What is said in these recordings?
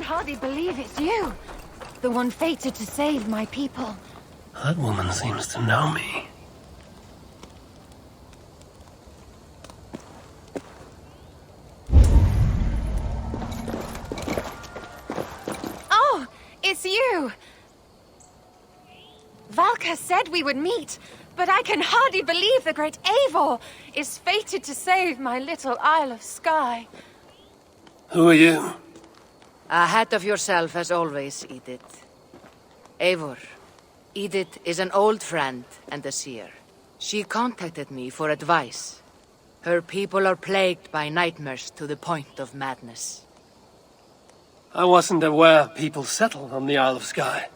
hardly believe it's you. The one fated to save my people. That woman seems to know me. Oh, it's you! Valka said we would meet, but I can hardly believe the great Eivor is fated to save my little Isle of Skye. Who are you? Ahead of yourself as always, Edith. Eivor. Edith is an old friend and a seer. She contacted me for advice. Her people are plagued by nightmares to the point of madness. I wasn't aware people settled on the Isle of Skye.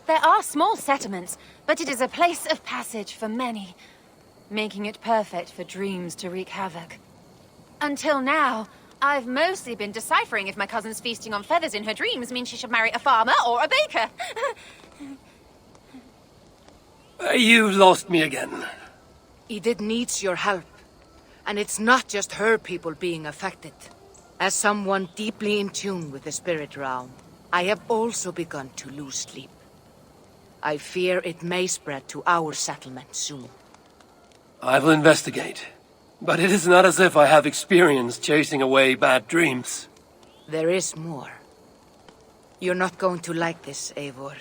There are small settlements, but it is a place of passage for many, making it perfect for dreams to wreak havoc. Until now, I've mostly been deciphering if my cousin's feasting on feathers in her dreams means she should marry a farmer or a baker. You lost me again. Edith needs your help. And it's not just her people being affected. As someone deeply in tune with the spirit realm, I have also begun to lose sleep. I fear it may spread to our settlement soon. I will investigate. But it is not as if I have experience chasing away bad dreams. There is more. You're not going to like this, Eivor.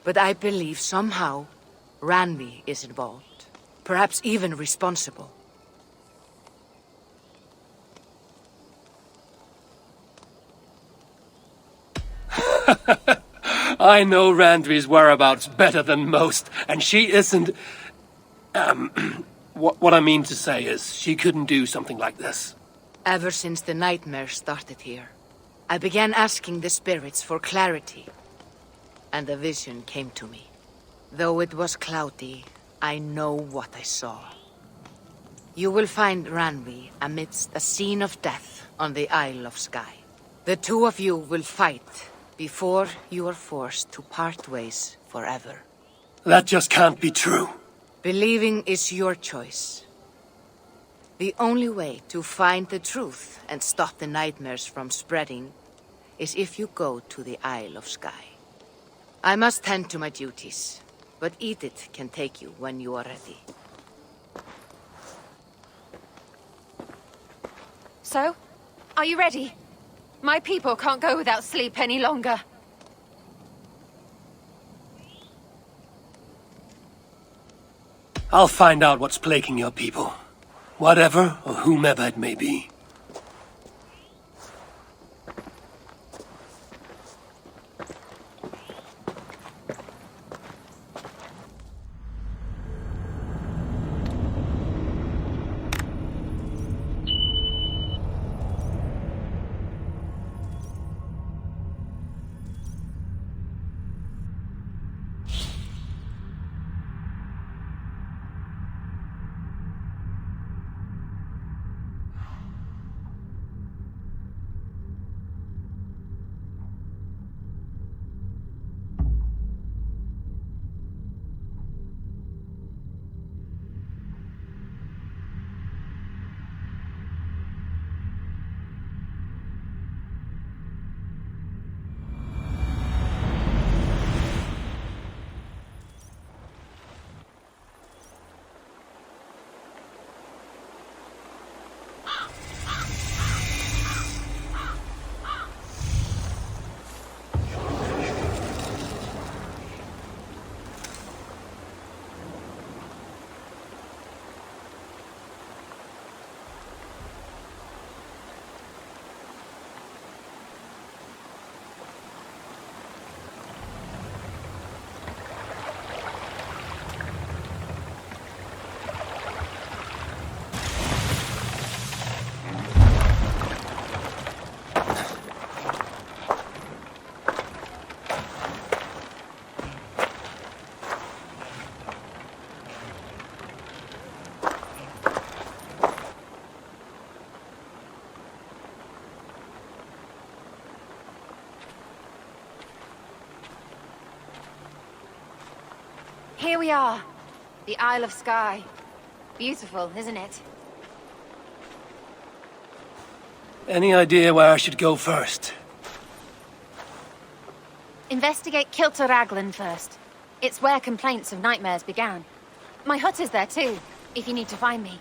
But I believe somehow Randvi is involved. Perhaps even responsible. I know Randvi's whereabouts better than most, and she isn't... What I mean to say is, she couldn't do something like this. Ever since the nightmare started here, I began asking the spirits for clarity. And a vision came to me. Though it was cloudy, I know what I saw. You will find Randvi amidst a scene of death on the Isle of Skye. The two of you will fight before you are forced to part ways forever. That just can't be true. Believing is your choice. The only way to find the truth and stop the nightmares from spreading is if you go to the Isle of Skye. I must tend to my duties, but Edith can take you when you are ready. So, are you ready? My people can't go without sleep any longer. I'll find out what's plaguing your people. Whatever or whomever it may be. Here we are. The Isle of Skye. Beautiful, isn't it? Any idea where I should go first? Investigate Kilter Raglan first. It's where complaints of nightmares began. My hut is there too, if you need to find me.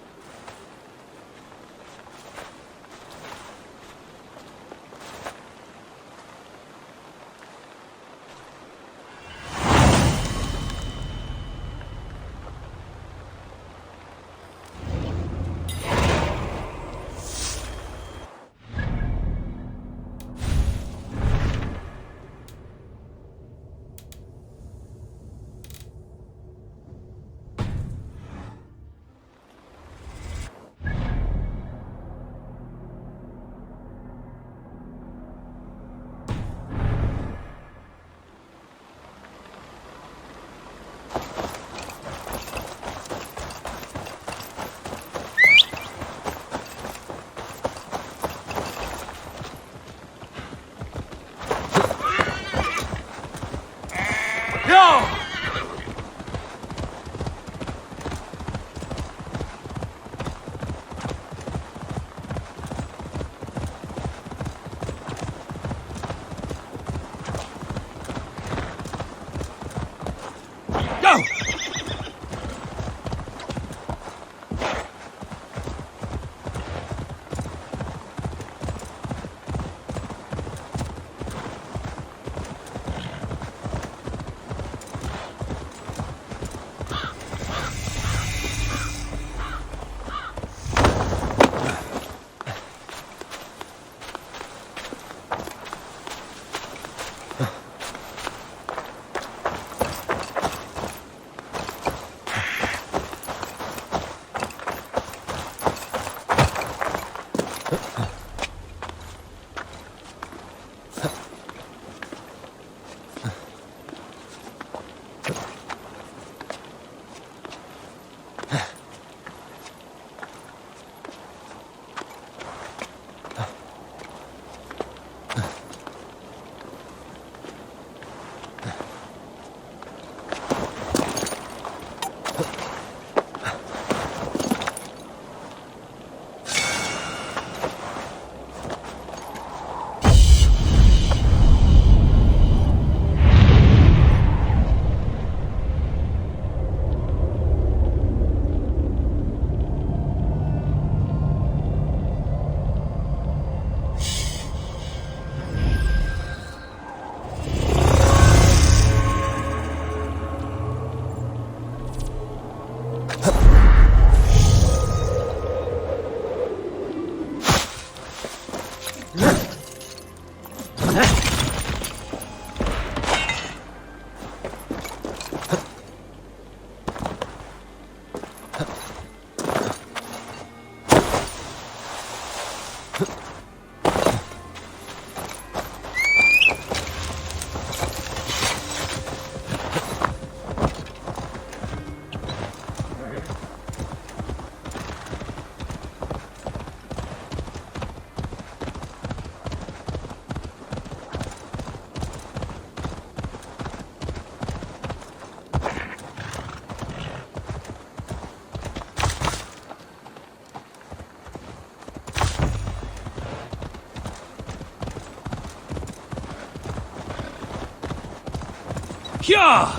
Kya!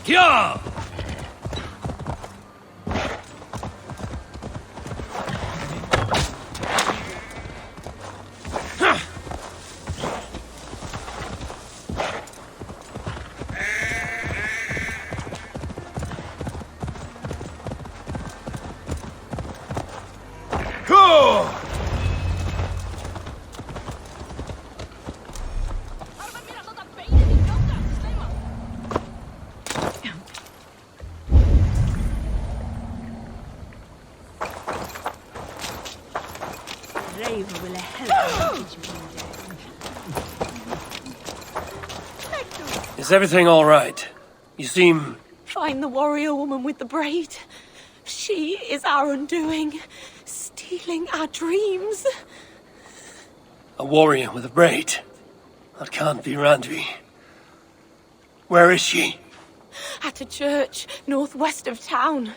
Kya! Is everything all right? You seem... Find the warrior woman with the braid. She is our undoing, stealing our dreams. A warrior with a braid? That can't be Randvi. Where is she? At a church northwest of town.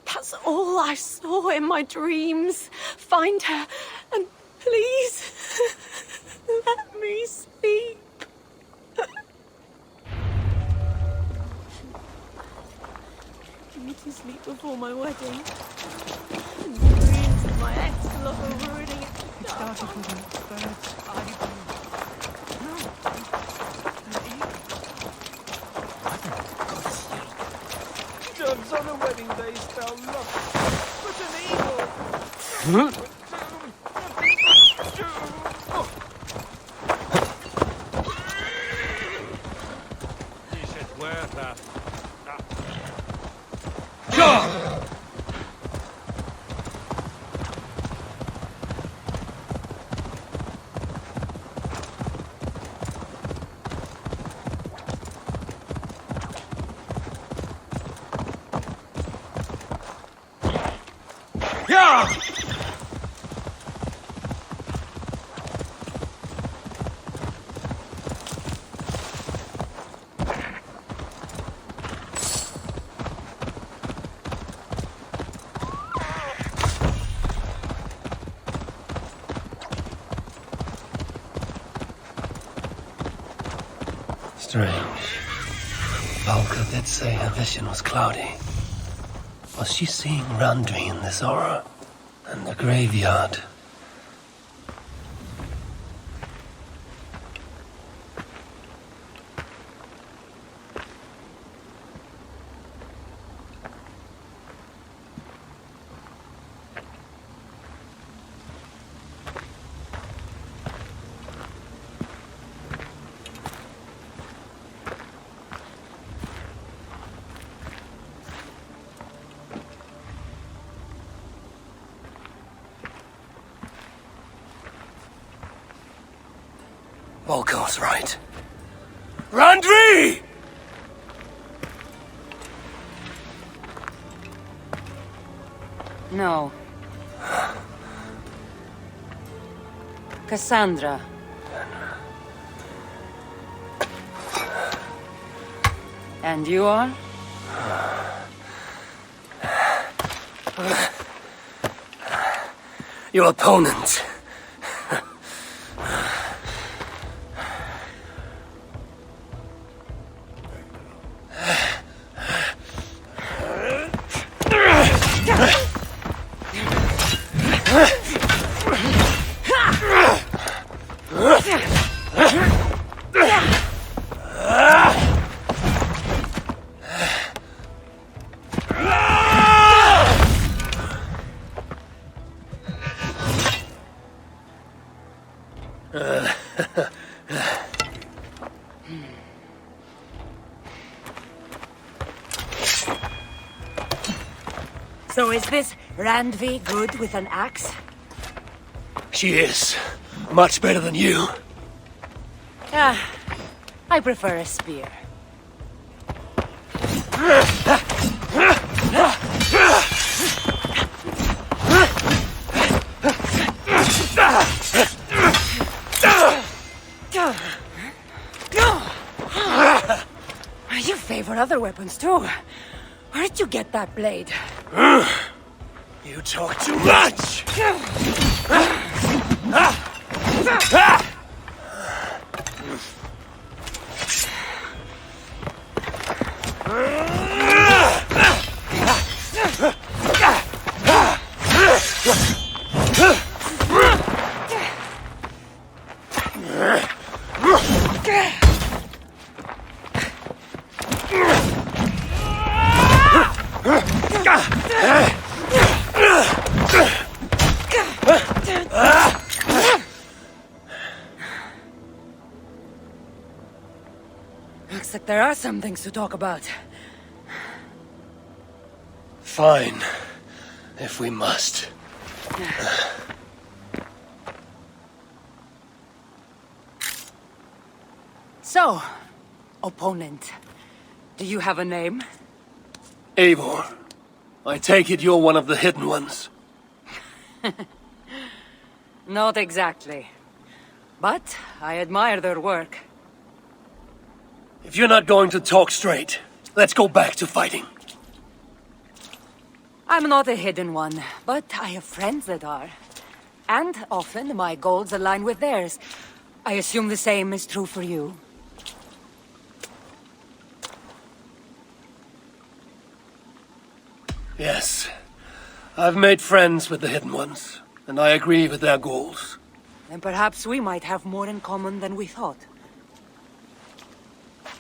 That's all I saw in my dreams. Find her and Please, let me sleep. I need to sleep before my wedding. And the dreams of my ex-love are ruining it. It started with a bird's eye view. No. Doves on a wedding day spell love. But an evil. You should wear that. Strange. Valka did say her vision was cloudy. Was she seeing Randvi in this aura? And the graveyard? Volko's right. Randvi! No. Cassandra. And you are? Your opponent. So is this Randvi good with an axe? She is. Much better than you. Ah, I prefer a spear. You favor other weapons too. Where did you get that blade? You talk too much! Looks like there are some things to talk about. Fine. If we must. So, opponent, do you have a name? Eivor, I take it you're one of the hidden ones. Not exactly. But I admire their work. If you're not going to talk straight, let's go back to fighting. I'm not a hidden one, but I have friends that are. And often my goals align with theirs. I assume the same is true for you. Yes. I've made friends with the Hidden Ones, and I agree with their goals. Then perhaps we might have more in common than we thought.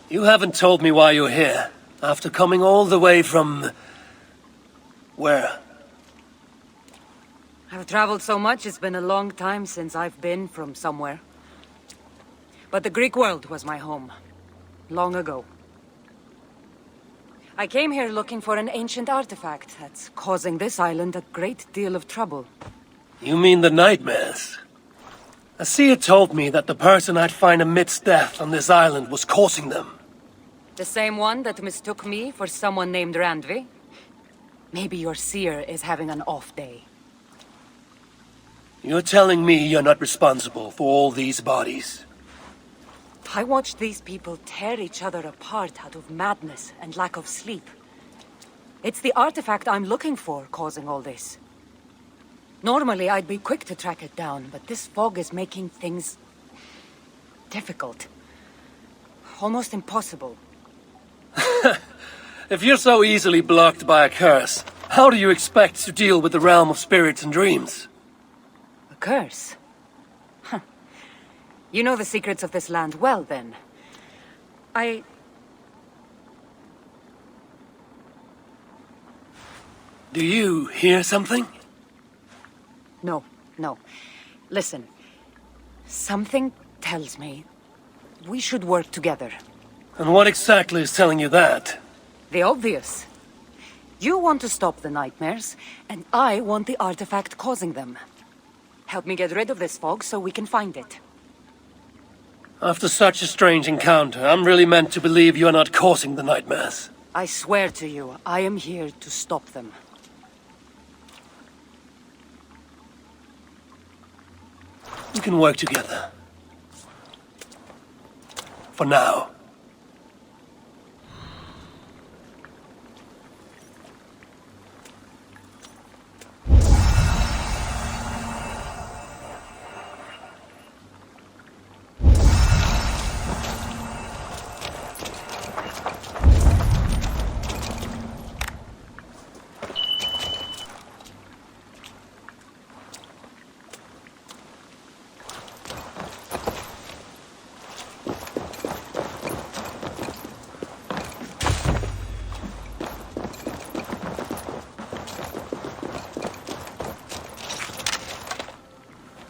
You haven't told me why you're here, after coming all the way from... where? I've traveled so much, it's been a long time since I've been from somewhere. But the Greek world was my home. Long ago. I came here looking for an ancient artifact that's causing this island a great deal of trouble. You mean the nightmares? A seer told me that the person I'd find amidst death on this island was causing them. The same one that mistook me for someone named Randvi? Maybe your seer is having an off day. You're telling me you're not responsible for all these bodies? I watched these people tear each other apart out of madness and lack of sleep. It's the artifact I'm looking for causing all this. Normally, I'd be quick to track it down, but this fog is making things... difficult. Almost impossible. If you're so easily blocked by a curse, how do you expect to deal with the realm of spirits and dreams? A curse? Huh. You know the secrets of this land well, then. Do you hear something? No. Listen. Something tells me we should work together. And what exactly is telling you that? The obvious. You want to stop the nightmares, and I want the artifact causing them. Help me get rid of this fog so we can find it. After such a strange encounter, I'm really meant to believe you're not causing the nightmares. I swear to you, I am here to stop them. We can work together. For now.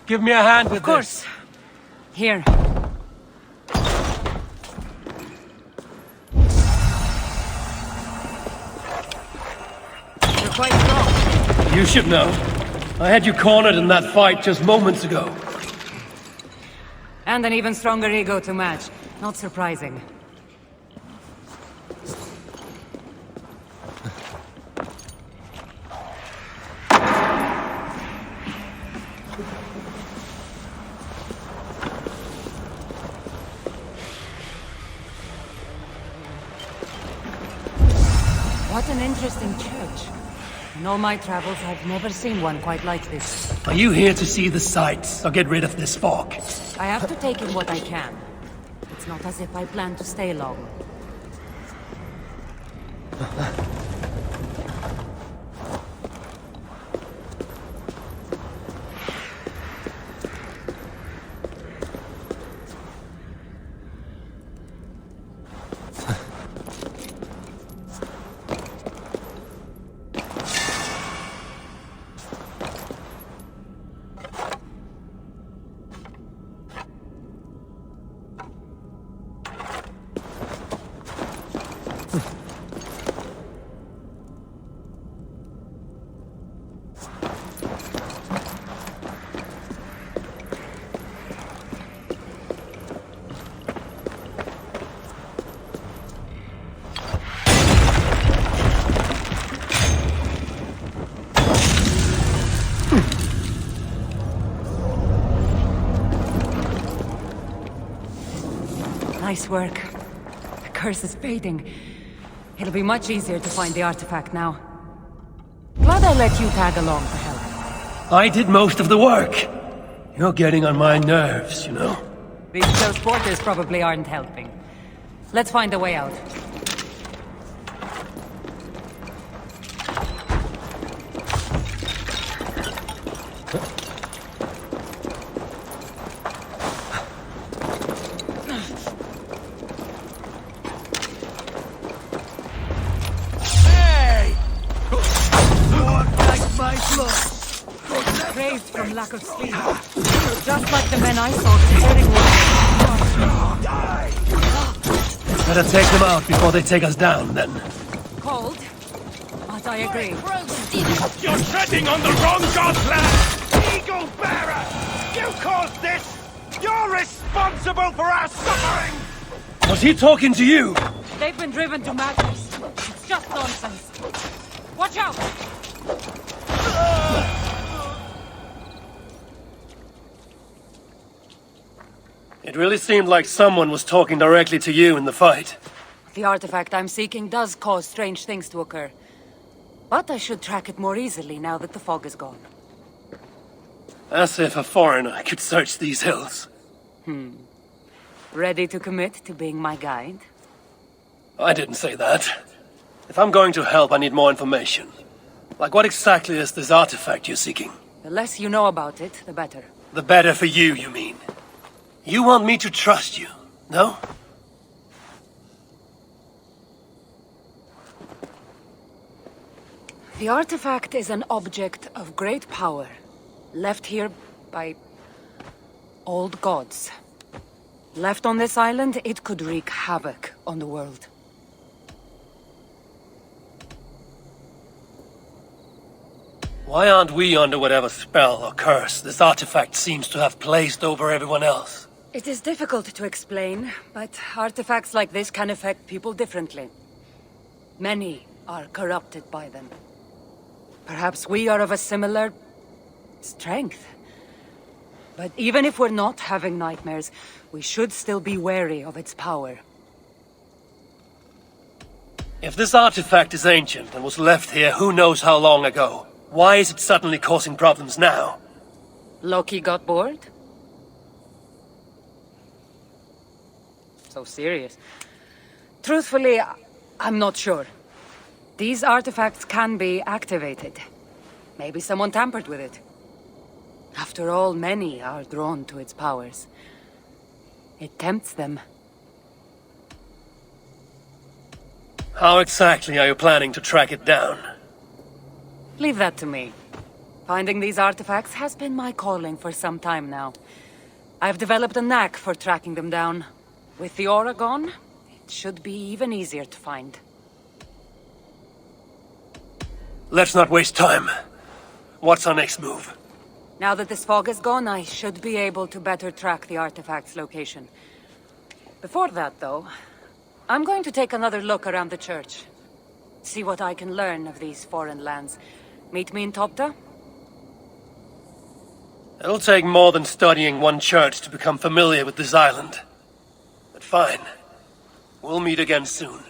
Give me a hand with Of course. this. Here. You're quite strong. You should know. I had you cornered in that fight just moments ago. And an even stronger ego to match. Not surprising. What an interesting church. In all my travels, I've never seen one quite like this. Are you here to see the sights or get rid of this fog? I have to take in what I can. It's not as if I plan to stay long. Nice work. The curse is fading. It'll be much easier to find the artifact now. Glad I let you tag along to help. I did most of the work. You're getting on my nerves, you know? These close quarters probably aren't helping. Let's find a way out. Crazed from lack of sleep. Just like the men I saw tearing Better take them out before they take us down, then. cold, but I agree. You're treading on the wrong god's land! Eagle bearer! You caused this! You're responsible for our suffering! Was he talking to you? They've been driven to madness. It's just nonsense. Watch out! It really seemed like someone was talking directly to you in the fight. The artifact I'm seeking does cause strange things to occur. But I should track it more easily now that the fog is gone. As if a foreigner could search these hills. Ready to commit to being my guide? I didn't say that. If I'm going to help, I need more information. Like, what exactly is this artifact you're seeking? The less you know about it, the better. The better for you, you mean? You want me to trust you, no? The artifact is an object of great power, left here by old gods. Left on this island, it could wreak havoc on the world. Why aren't we under whatever spell or curse this artifact seems to have placed over everyone else? It is difficult to explain, but artifacts like this can affect people differently. Many are corrupted by them. Perhaps we are of a similar strength. But even if we're not having nightmares, we should still be wary of its power. If this artifact is ancient and was left here who knows how long ago, why is it suddenly causing problems now? Loki got bored? So serious. Truthfully, I'm not sure. These artifacts can be activated. Maybe someone tampered with it. After all, many are drawn to its powers. It tempts them. How exactly are you planning to track it down? Leave that to me. Finding these artifacts has been my calling for some time now. I've developed a knack for tracking them down. With the aura gone, it should be even easier to find. Let's not waste time. What's our next move? Now that this fog is gone, I should be able to better track the artifact's location. Before that, though, I'm going to take another look around the church. See what I can learn of these foreign lands. Meet me in Topta? It'll take more than studying one church to become familiar with this island. But fine. We'll meet again soon.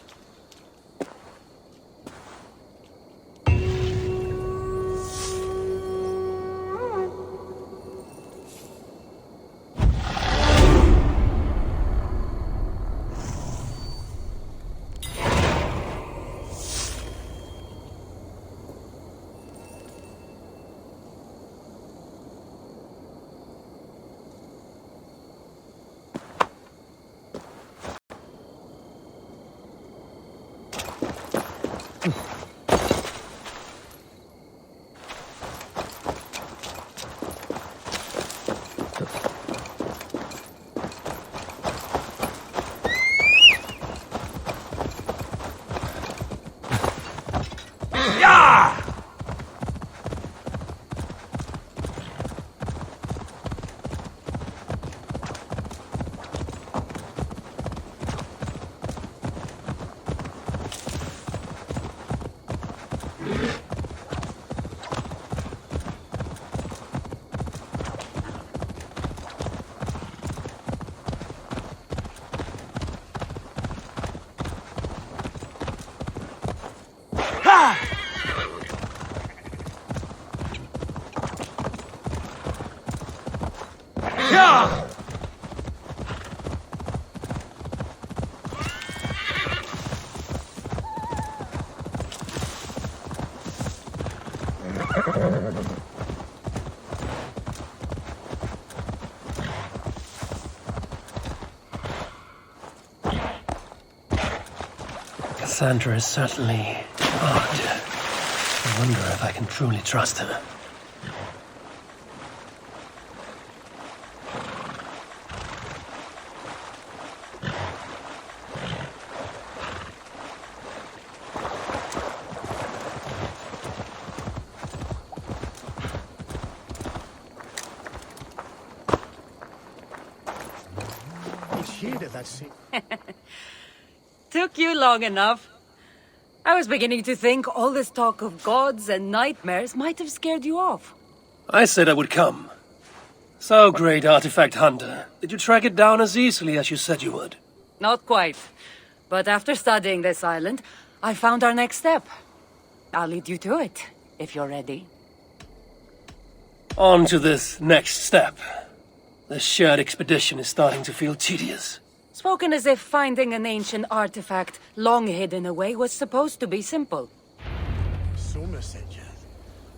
Cassandra is certainly odd. I wonder if I can truly trust her. Took you long enough. I was beginning to think all this talk of gods and nightmares might have scared you off. I said I would come. So, great artifact hunter, did you track it down as easily as you said you would? Not quite. But after studying this island, I found our next step. I'll lead you to it, if you're ready. On to this next step. The shared expedition is starting to feel tedious. Spoken as if finding an ancient artifact long hidden away was supposed to be simple.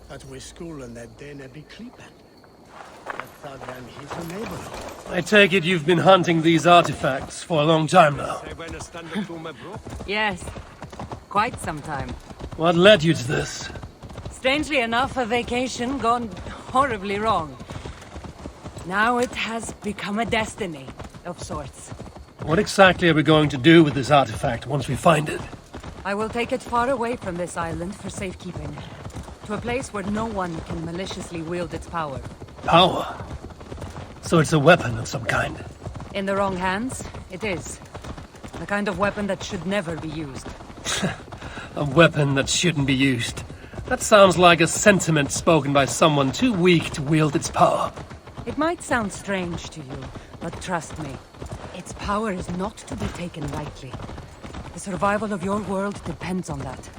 Att vi skulle när bli klippen. I take it you've been hunting these artifacts for a long time now. Yes, quite some time. What led you to this? Strangely enough, a vacation gone horribly wrong. Now it has become a destiny of sorts. What exactly are we going to do with this artifact once we find it? I will take it far away from this island for safekeeping. To a place where no one can maliciously wield its power. Power? So it's a weapon of some kind? In the wrong hands, it is. The kind of weapon that should never be used. A weapon that shouldn't be used. That sounds like a sentiment spoken by someone too weak to wield its power. It might sound strange to you, but trust me, its power is not to be taken lightly. The survival of your world depends on that.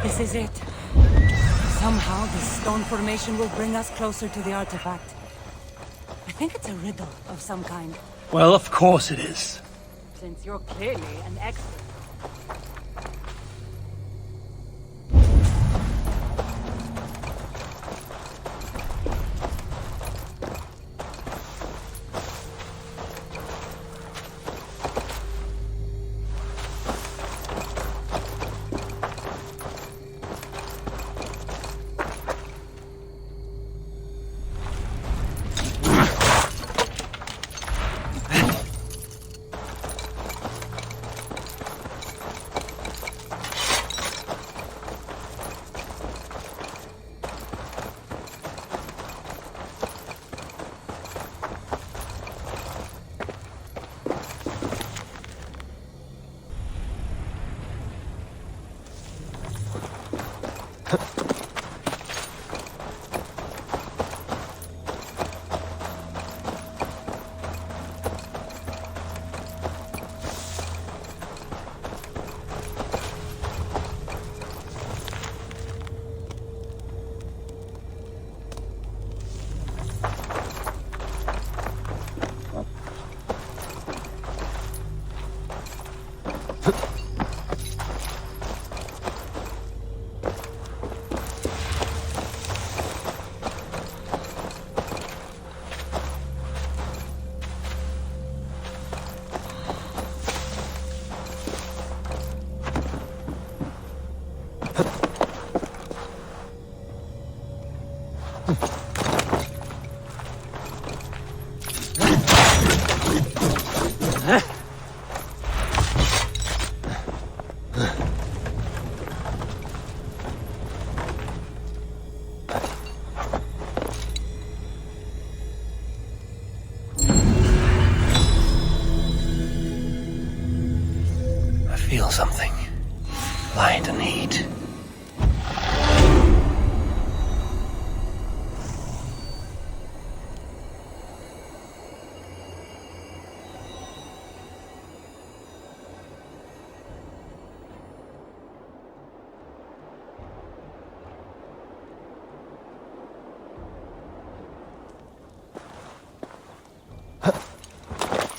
This is it. Somehow, this stone formation will bring us closer to the artifact. I think it's a riddle of some kind. Well, of course it is. Since you're clearly an expert. Feel something. Light and heat.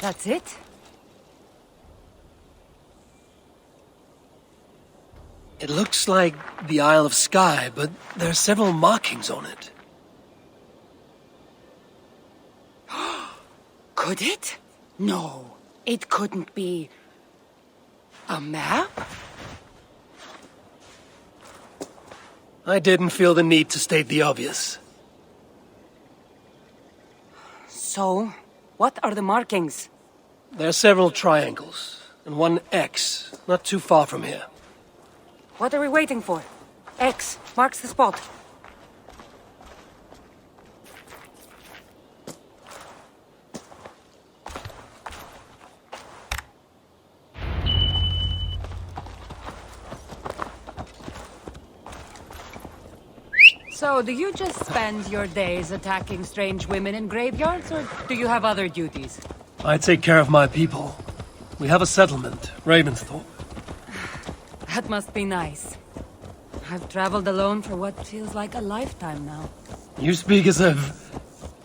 That's it? It looks like the Isle of Skye, but there are several markings on it. Could it? No, it couldn't be. A map? I didn't feel the need to state the obvious. So, what are the markings? There are several triangles, and one X, not too far from here. What are we waiting for? X marks the spot. So, do you just spend your days attacking strange women in graveyards, or do you have other duties? I take care of my people. We have a settlement, Ravensthorpe. That must be nice. I've traveled alone for what feels like a lifetime now. You speak as if...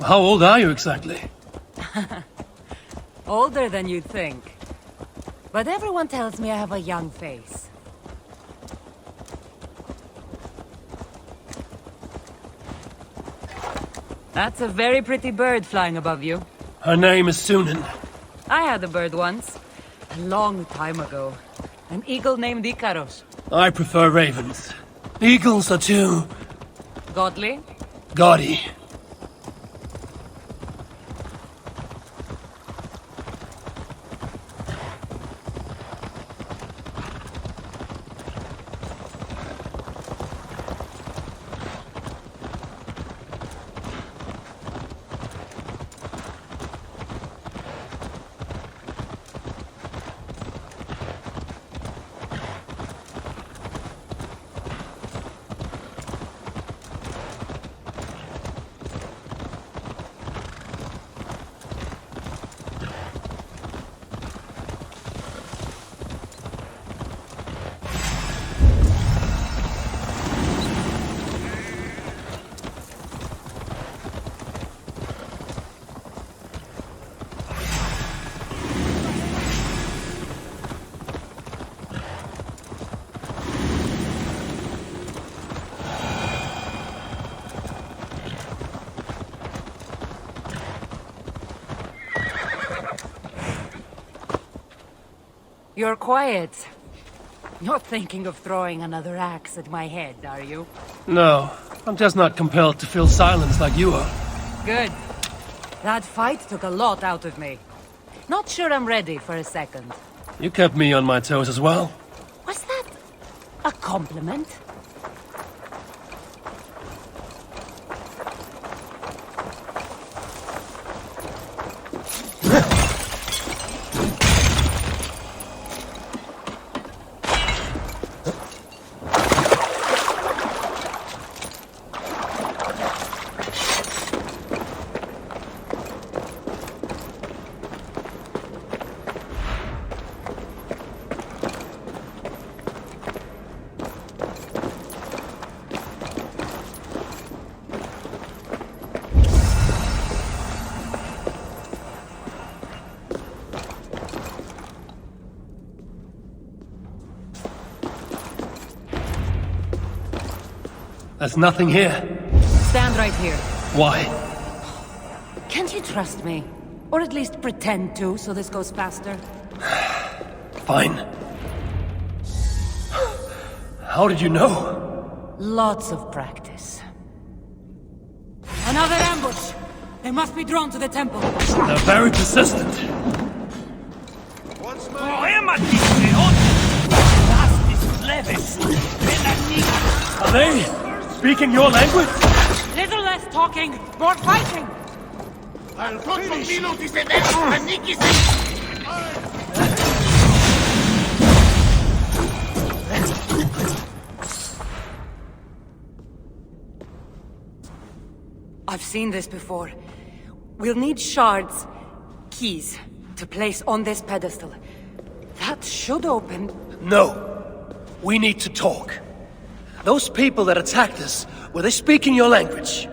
How old are you exactly? Older than you'd think. But everyone tells me I have a young face. That's a very pretty bird flying above you. Her name is Sunan. I had a bird once. A long time ago. An eagle named Ikaros. I prefer ravens. Eagles are too... Godly? gaudy. You're quiet. Not thinking of throwing another axe at my head, are you? No, I'm just not compelled to fill silence like you are. Good. That fight took a lot out of me. Not sure I'm ready for a second. You kept me on my toes as well. Was that a compliment? There's nothing here. Stand right here. Why? Can't you trust me? Or at least pretend to, so this goes faster? Fine. How did you know? Lots of practice. Another ambush! They must be drawn to the temple. They're very persistent. Are they speaking your language? Little less talking, more fighting! I've seen this before. We'll need shards, keys, to place on this pedestal. That should open... No. We need to talk. Those people that attacked us, were they speaking your language?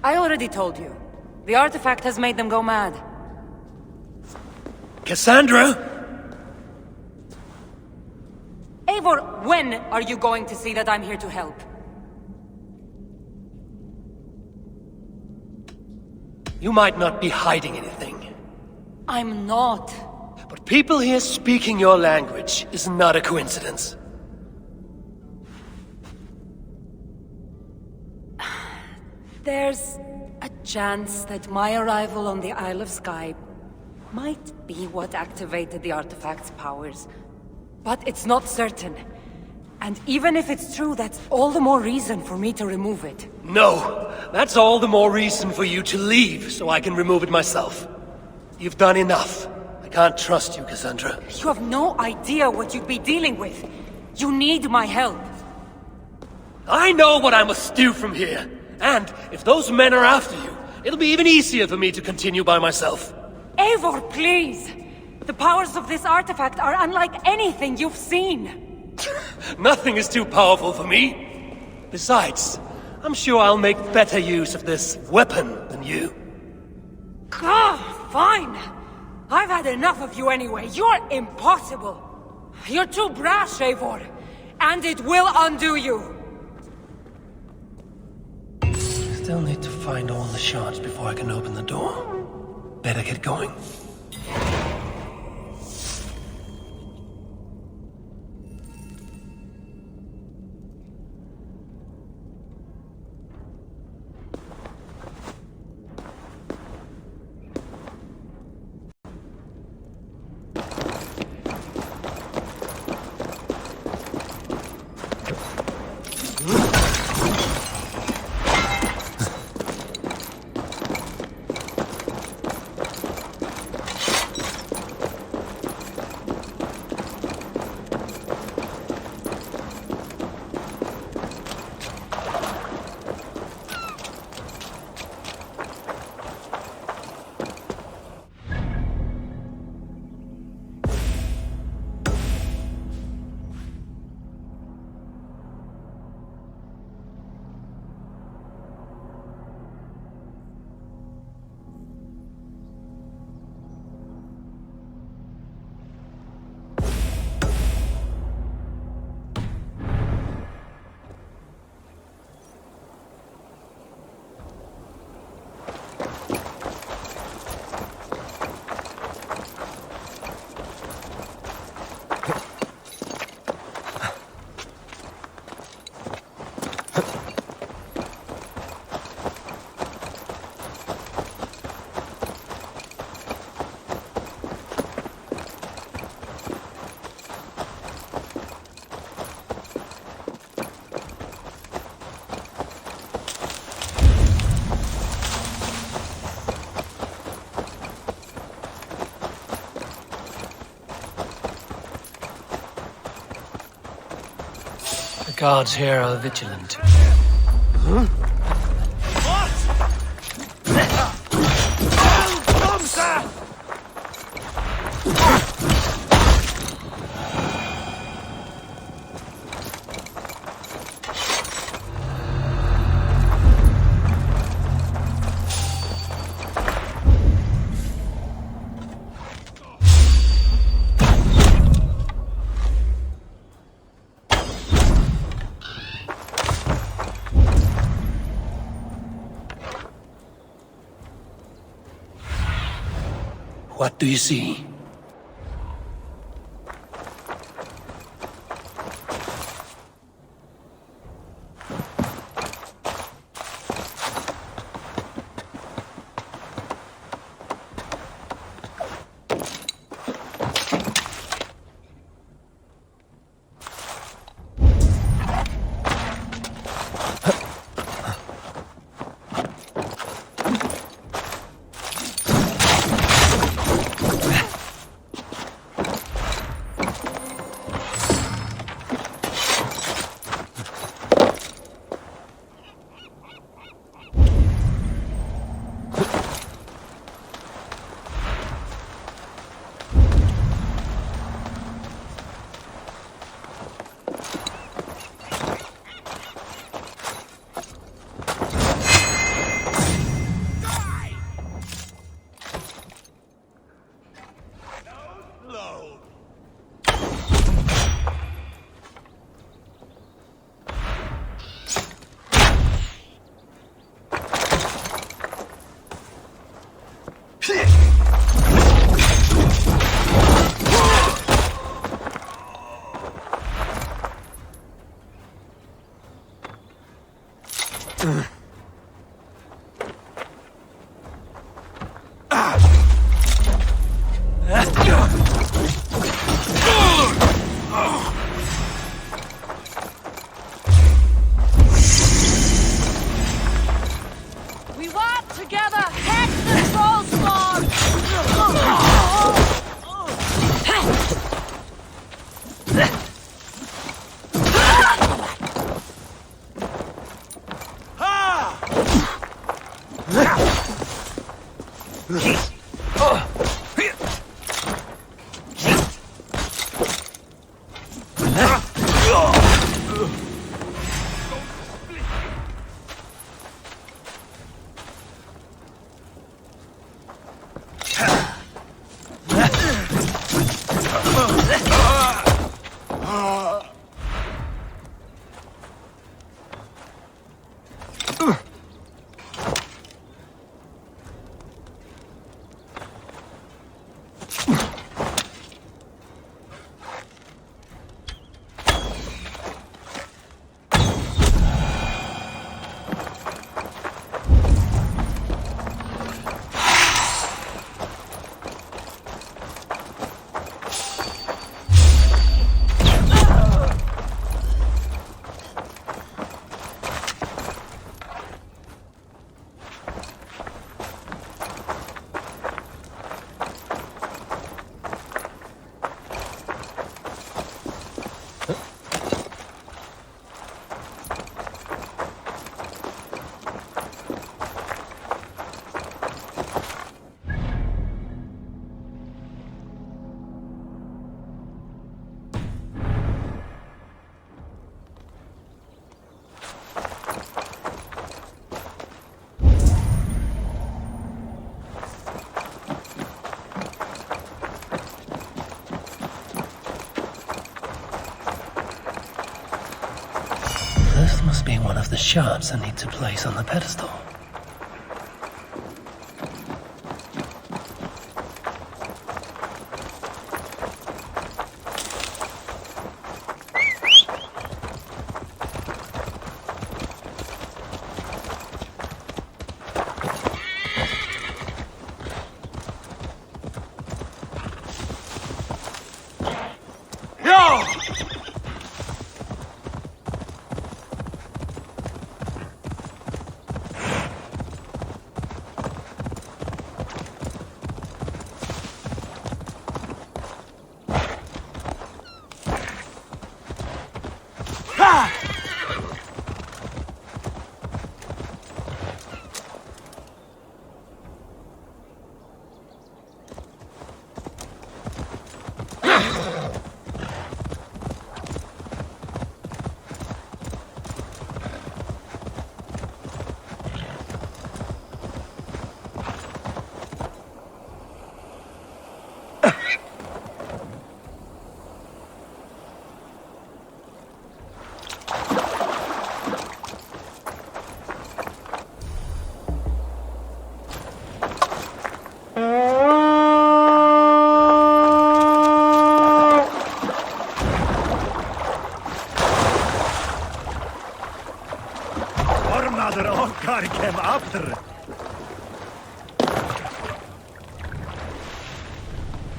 I already told you. The artifact has made them go mad. Cassandra! Eivor, when are you going to see that I'm here to help? You might not be hiding anything, I'm not. but people here speaking your language is not a coincidence. There's a chance that my arrival on the Isle of Skye might be what activated the artifact's powers. But it's not certain. And even if it's true, that's all the more reason for me to remove it. No, that's all the more reason for you to leave, so I can remove it myself. You've done enough. I can't trust you, Cassandra. You have no idea what you'd be dealing with. You need my help. I know what I must do from here. And if those men are after you, it'll be even easier for me to continue by myself. Eivor, please! The powers of this artifact are unlike anything you've seen. Nothing is too powerful for me. Besides, I'm sure I'll make better use of this weapon than you. Fine. I've had enough of you anyway. You're impossible. You're too brash, Eivor. And it will undo you. Still need to find all the shards before I can open the door. Better get going. The guards here are vigilant. What? Monster! What do you see? We work together. Head the troll spawn. This must be one of the shards I need to place on the pedestal.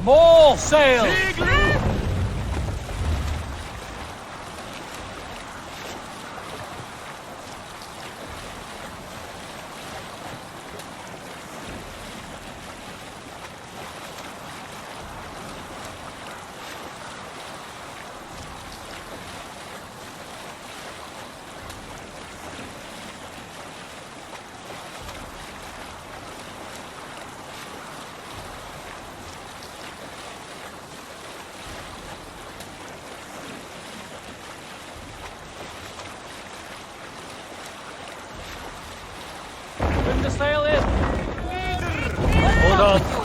More sail! Bring the sail in! Hold on!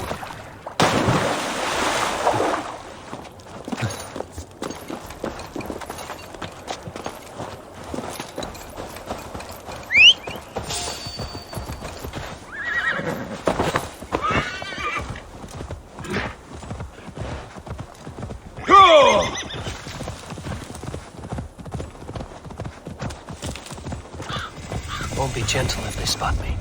Won't be gentle if they spot me.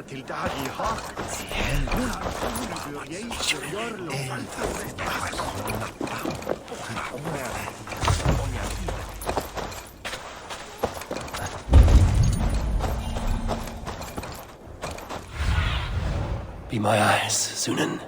till daglig hat. Be my eyes, Sunan.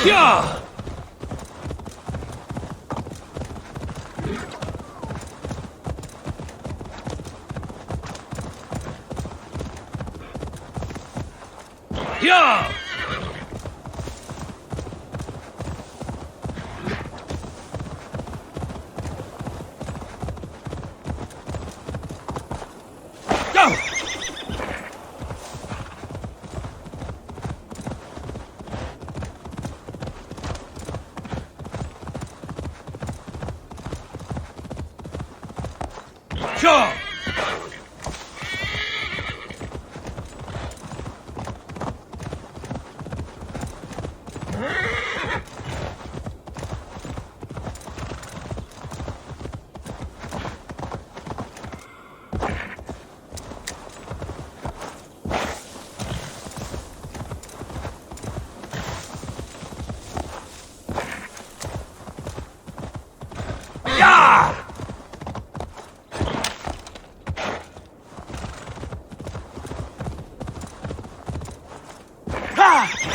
Yeah! Yeah! Go! Sure! Yeah! Ha!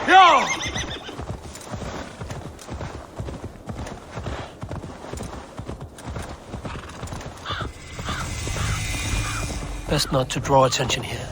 Yeah! Best not to draw attention here.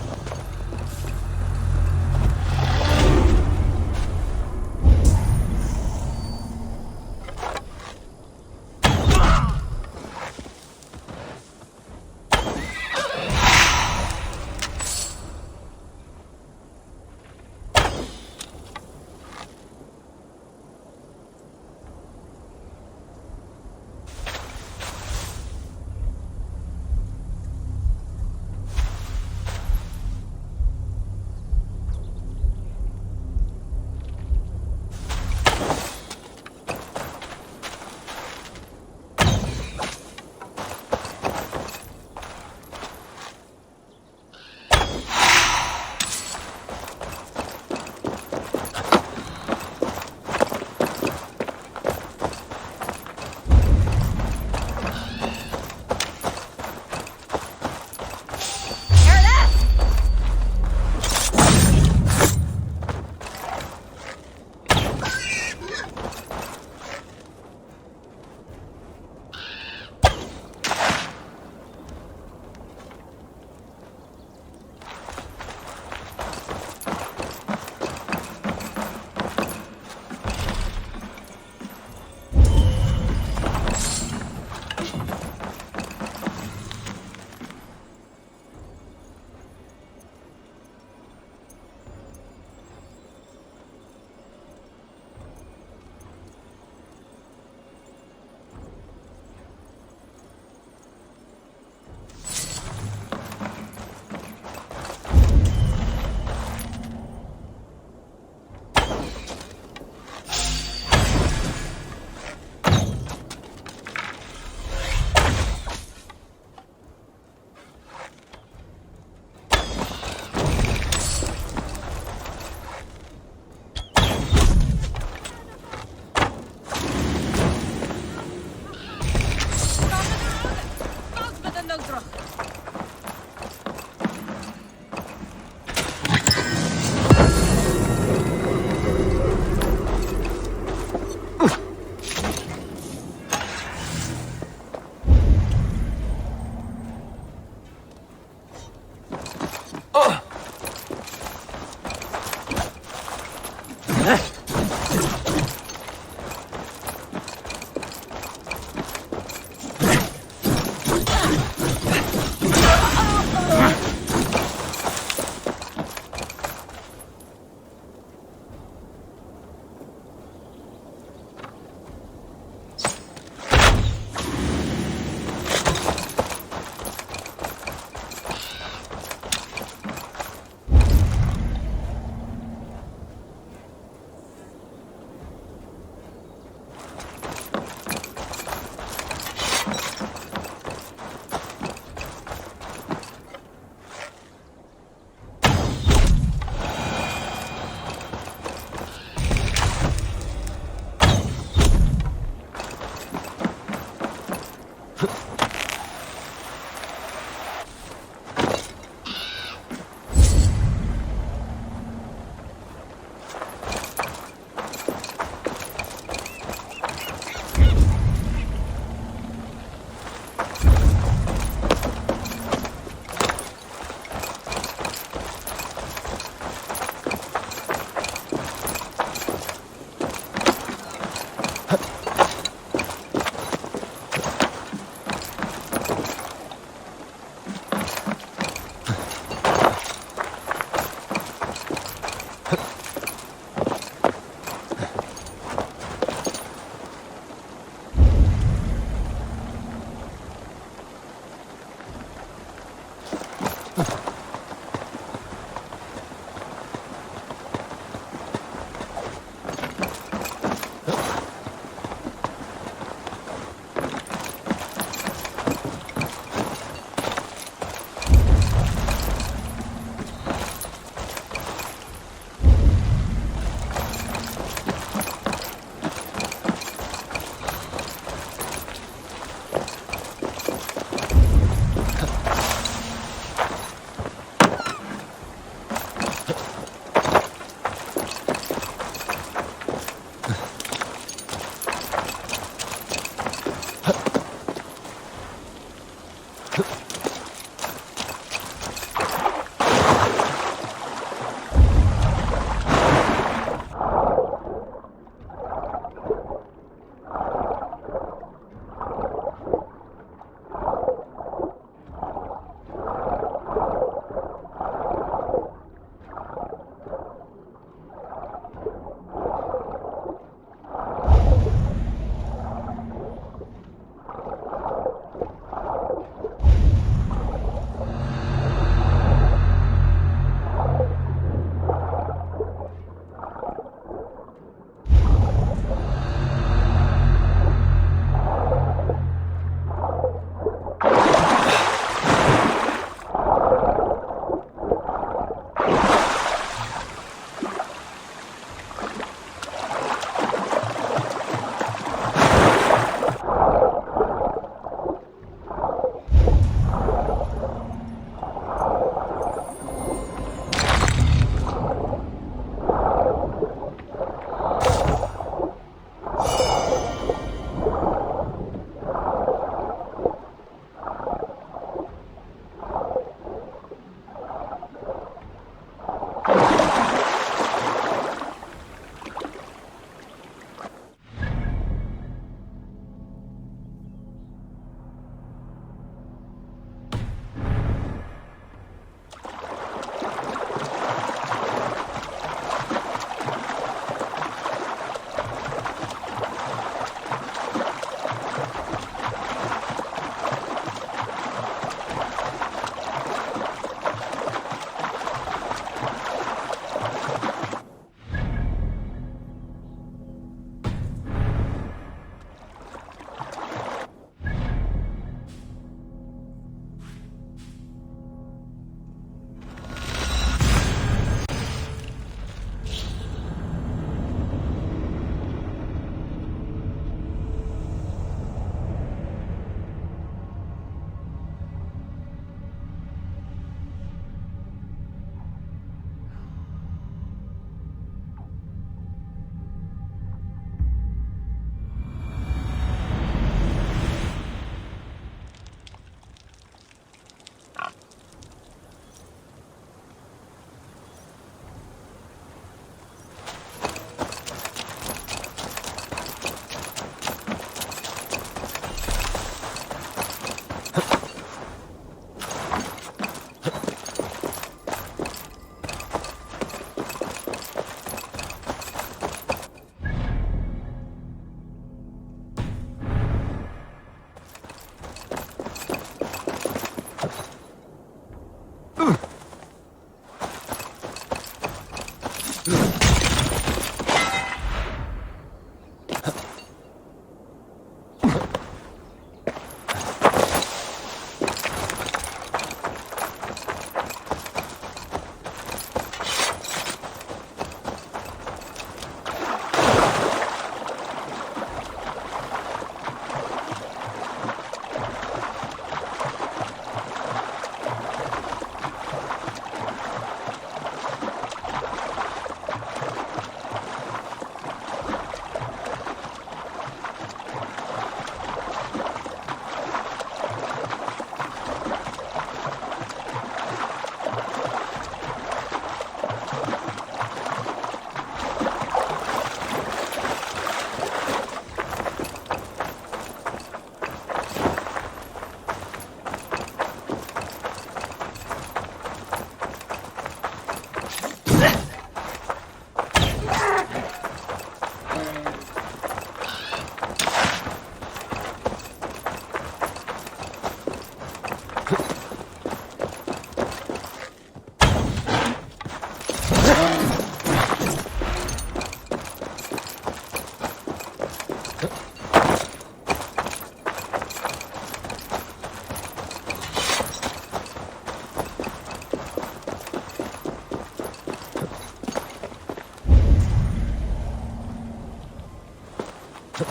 I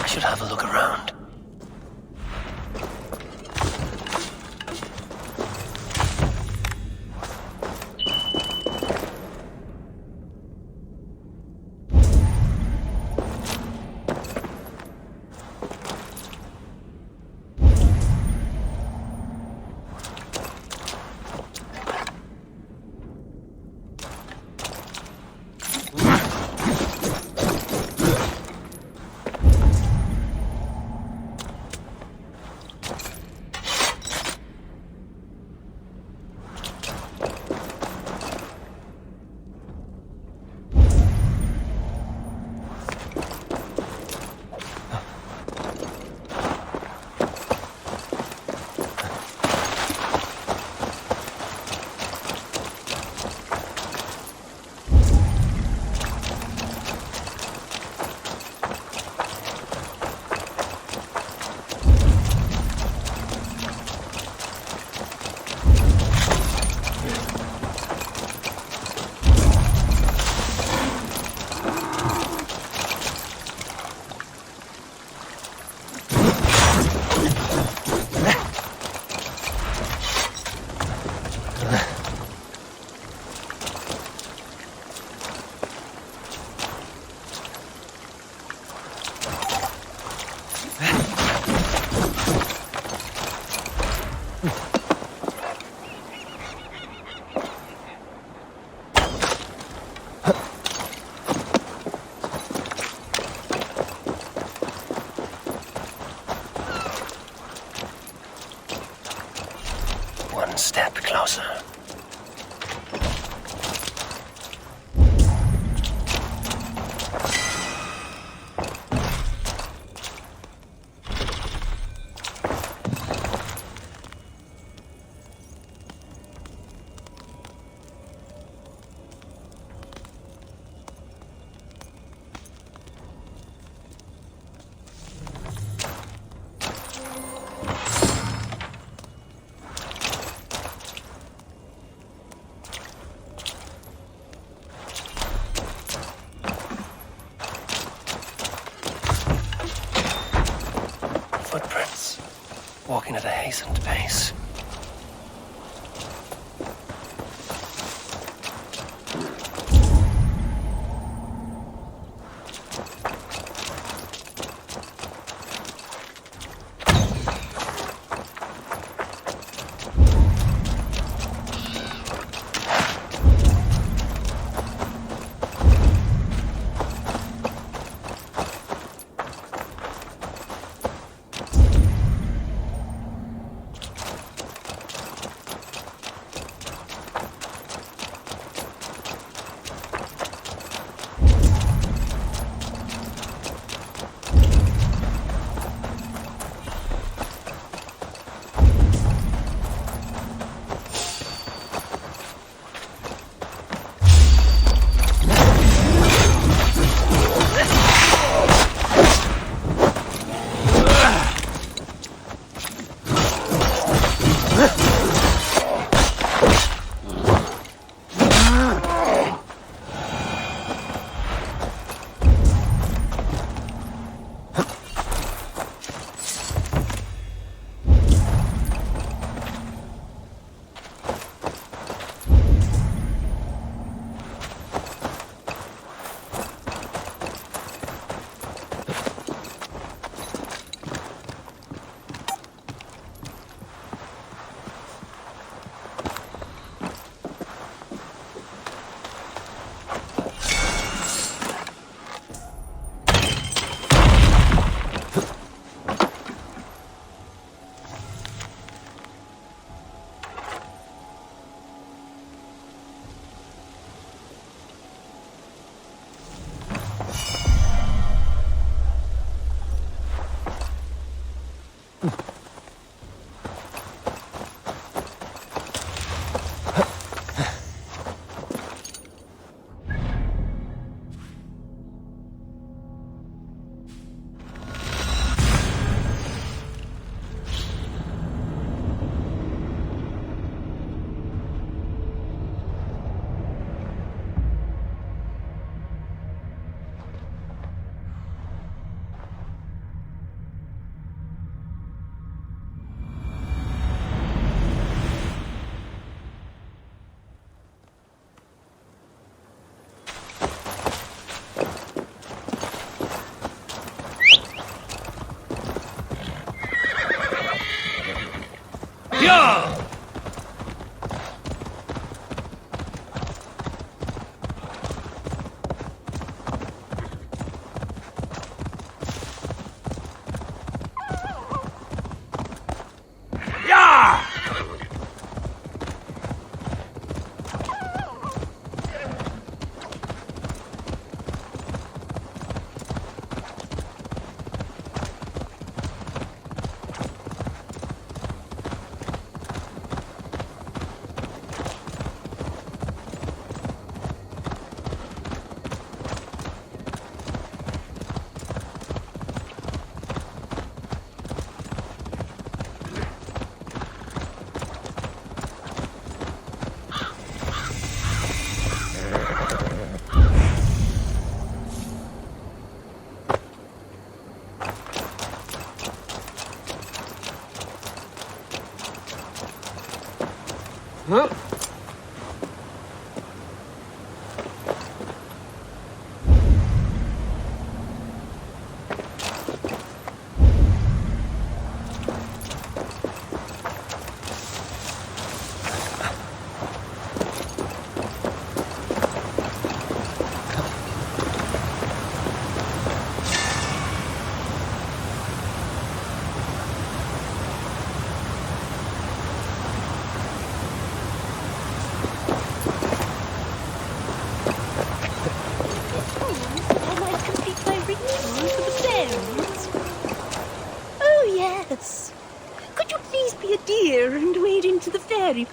should have a look around. One step closer. Footprints, walking at a hastened pace.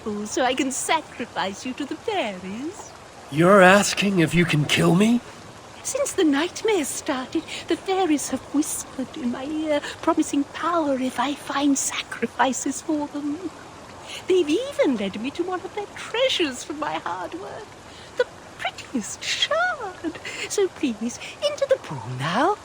Pool so I can sacrifice you to the fairies. You're asking if you can kill me? Since the nightmares started, the fairies have whispered in my ear, promising power if I find sacrifices for them. They've even led me to one of their treasures from my hard work, the prettiest shard. So please, into the pool now.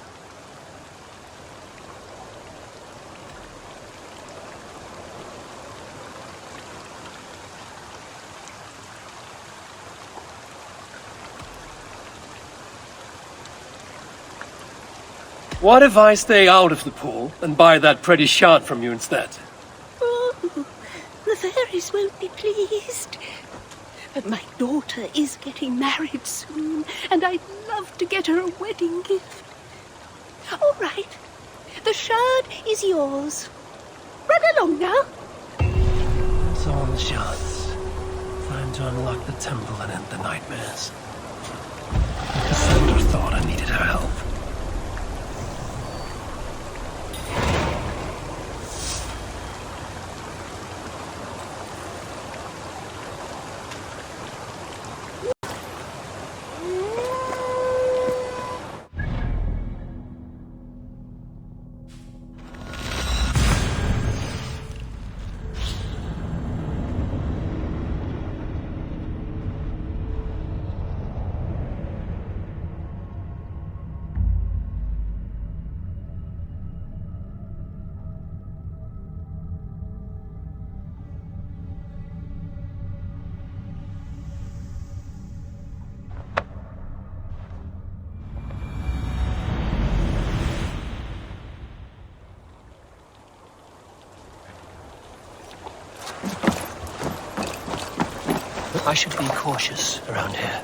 What if I stay out of the pool and buy that pretty shard from you instead? Oh, the fairies won't be pleased. But my daughter is getting married soon, and I'd love to get her a wedding gift. All right, the shard is yours. Run along now. So on the shards. Time to unlock the temple and end the nightmares. Cassandra thought I needed her help. I should be cautious around here.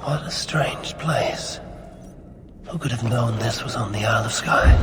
What a strange place. Who could have known this was on the Isle of Skye?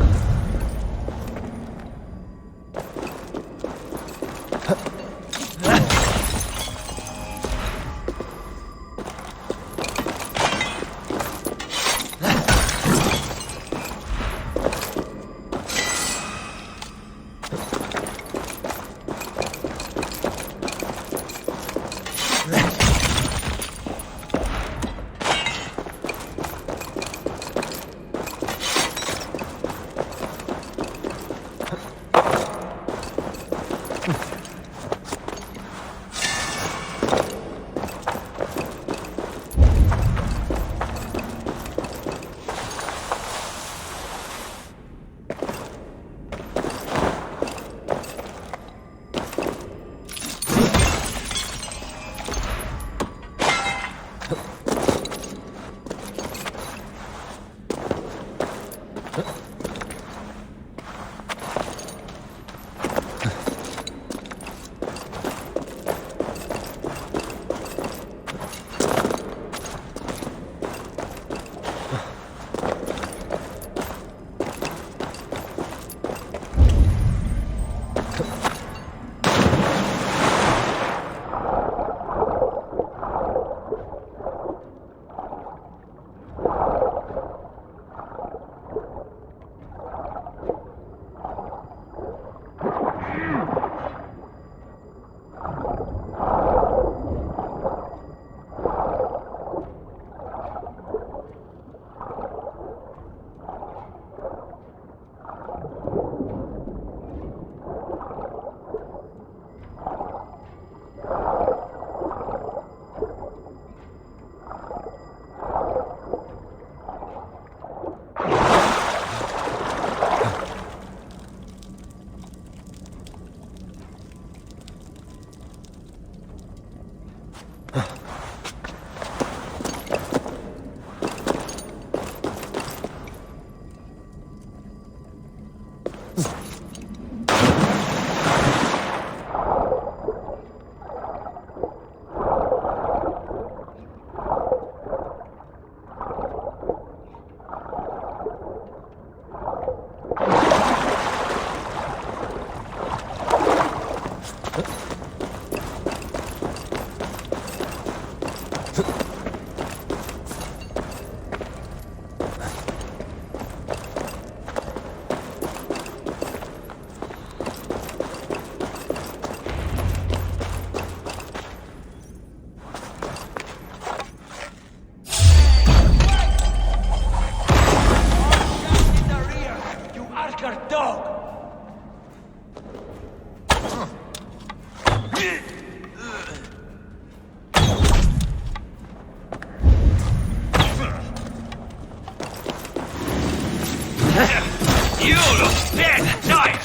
You look dead, die!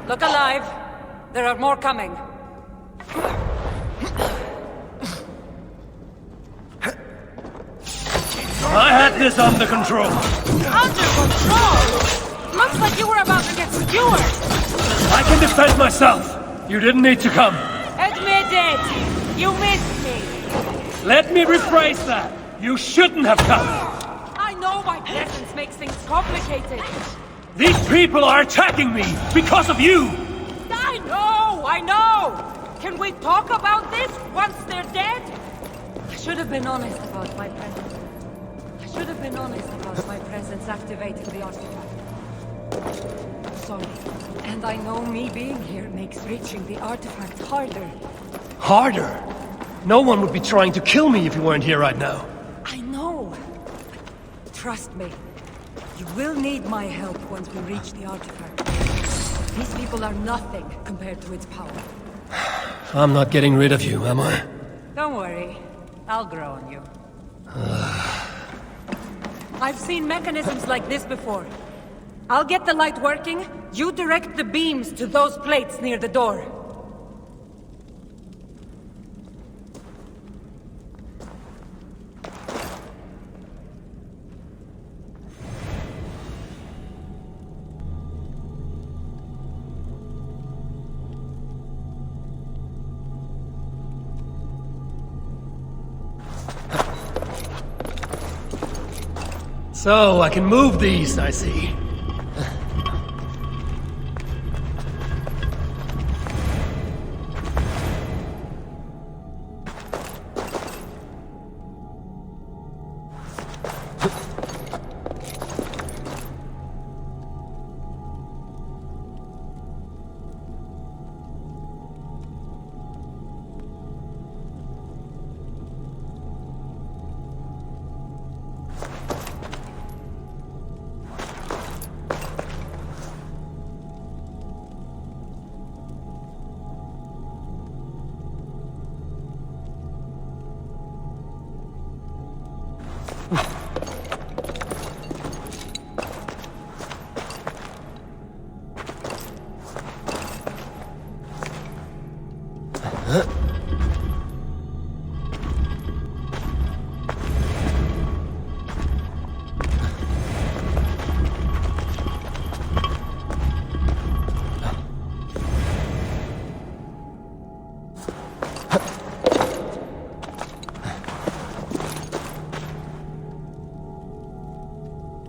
Look alive. There are more coming. I had this under control. Under control? Looks like you were about to get skewered. I can defend myself. You didn't need to come. Admit it! You missed me! Let me rephrase that. You shouldn't have come. I know my presence makes things complicated. These people are attacking me because of you. I know! Can we talk about this once they're dead? I should have been honest about my presence. I should have been honest about my presence activating the artifact. Sorry. And I know me being here makes reaching the artifact harder. Harder? No one would be trying to kill me if you weren't here right now. I know. Trust me. You will need my help once we reach the artifact. These people are nothing compared to its power. I'm not getting rid of you, am I? Don't worry. I'll grow on you. I've seen mechanisms like this before. I'll get the light working. You direct the beams to those plates near the door. So, I can move these, I see.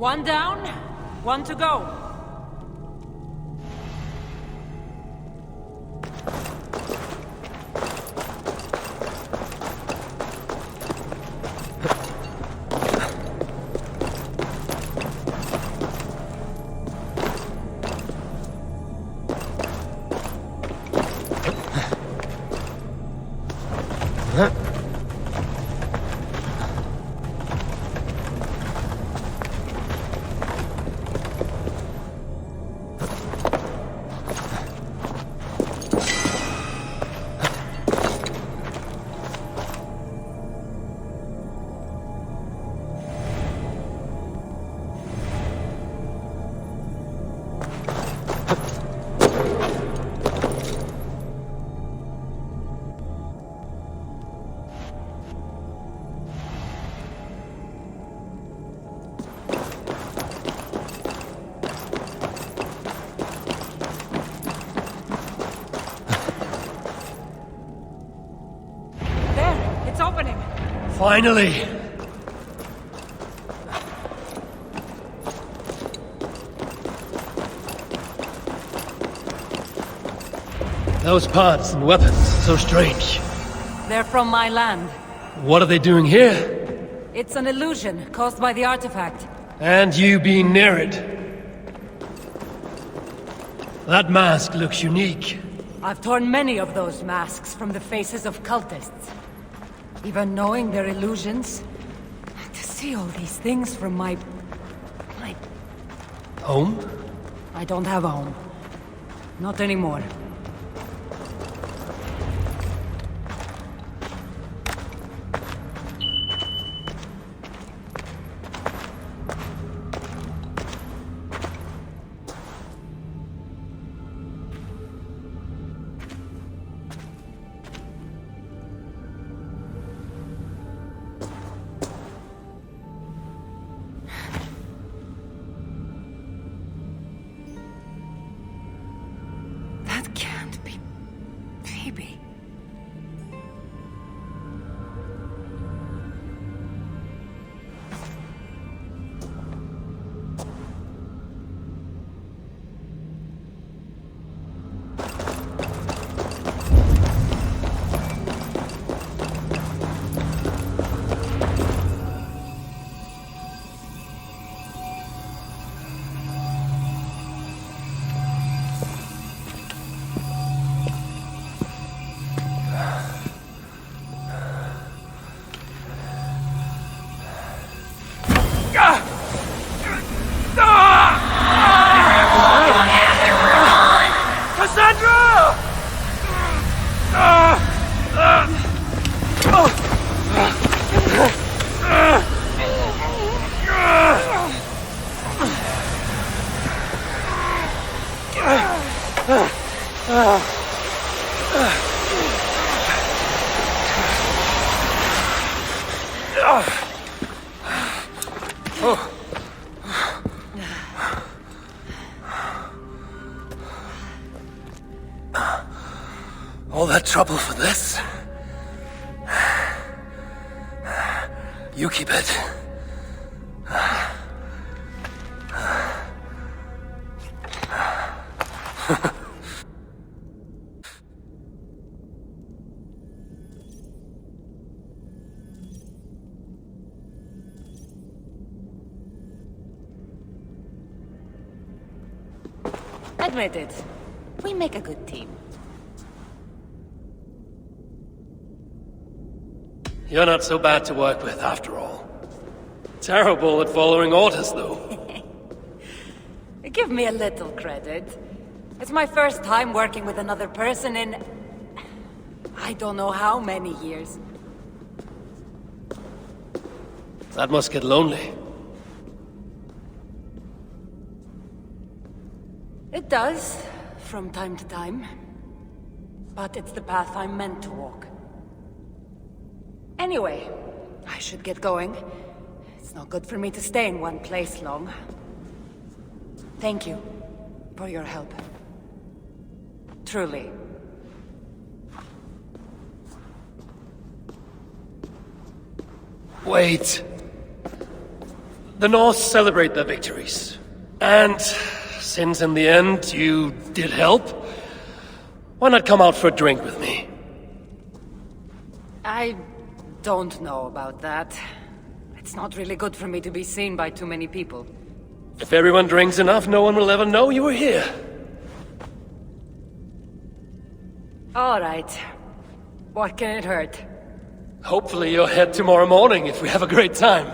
One down, one to go. Finally! Those parts and weapons, so strange. They're from my land. What are they doing here? It's an illusion caused by the artifact. And you being near it. That mask looks unique. I've torn many of those masks from the faces of cultists. Even knowing they're illusions, to see all these things from my... Home? I don't have a home. Not anymore. All that trouble for this? You keep it. Admit it. We make a good team. You're not so bad to work with, after all. Terrible at following orders, though. Give me a little credit. It's my first time working with another person in... I don't know how many years. That must get lonely. It does, from time to time. But it's the path I'm meant to walk. Anyway, I should get going. It's not good for me to stay in one place long. Thank you for your help. Truly. Wait. The Norse celebrate their victories. And since in the end you did help, why not come out for a drink with me? I don't know about that. It's not really good for me to be seen by too many people. If everyone drinks enough, no one will ever know you were here. All right. What can it hurt? Hopefully you'll head tomorrow morning if we have a great time.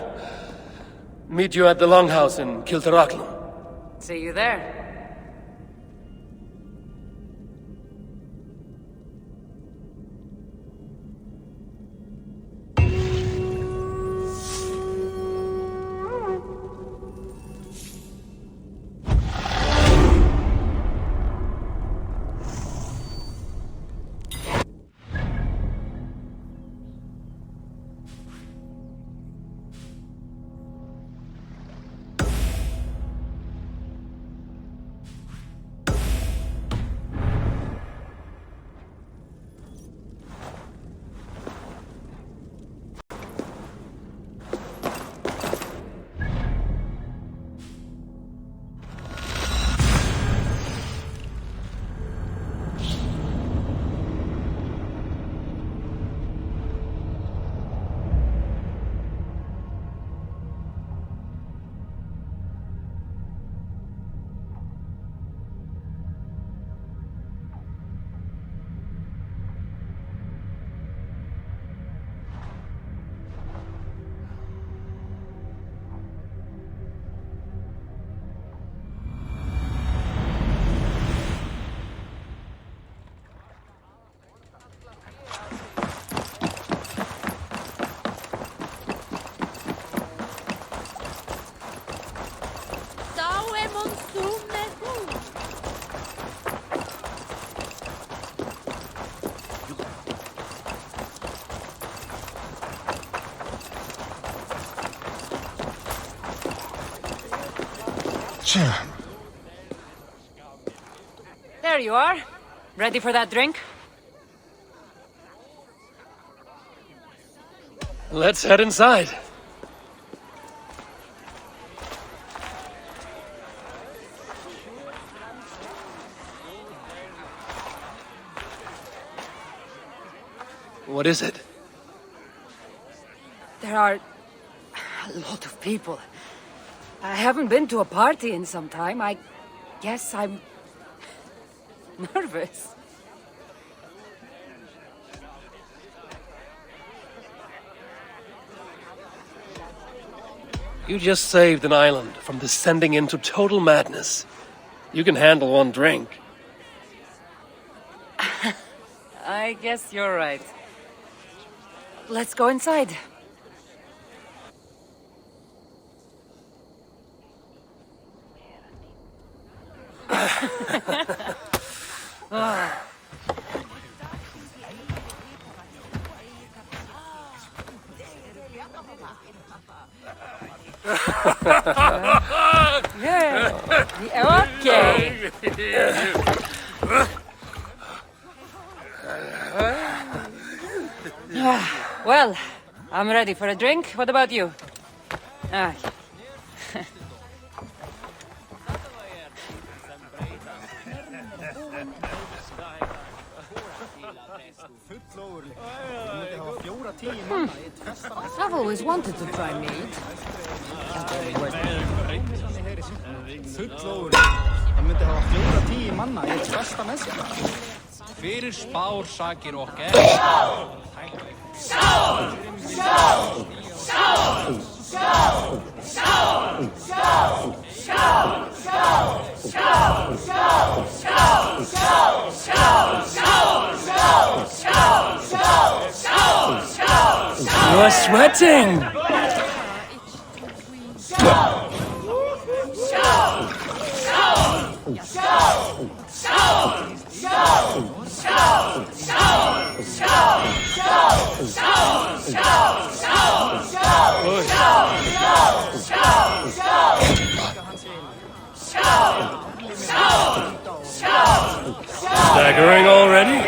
Meet you at the Longhouse in Kiltarachlum. See you there. There you are. Ready for that drink? Let's head inside. What is it? There are a lot of people. I haven't been to a party in some time. I guess I'm nervous. You just saved an island from descending into total madness. You can handle one drink. I guess you're right. Let's go inside. Yeah. Okay. Well, I'm ready for a drink. What about you? Ah. I've always wanted to try meat. Fyrir spár sakir og You are sweating! Staggering already?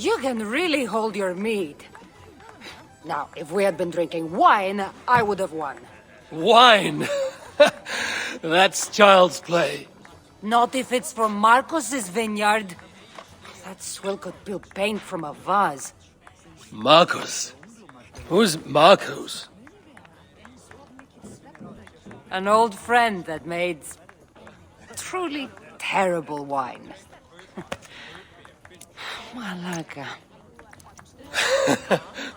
You can really hold your mead. Now, if we had been drinking wine, I would have won. Wine! That's child's play. Not if it's from Marcos's vineyard. That swill could peel paint from a vase. Marcos? Who's Marcos? An old friend that made truly terrible wine. Malaga.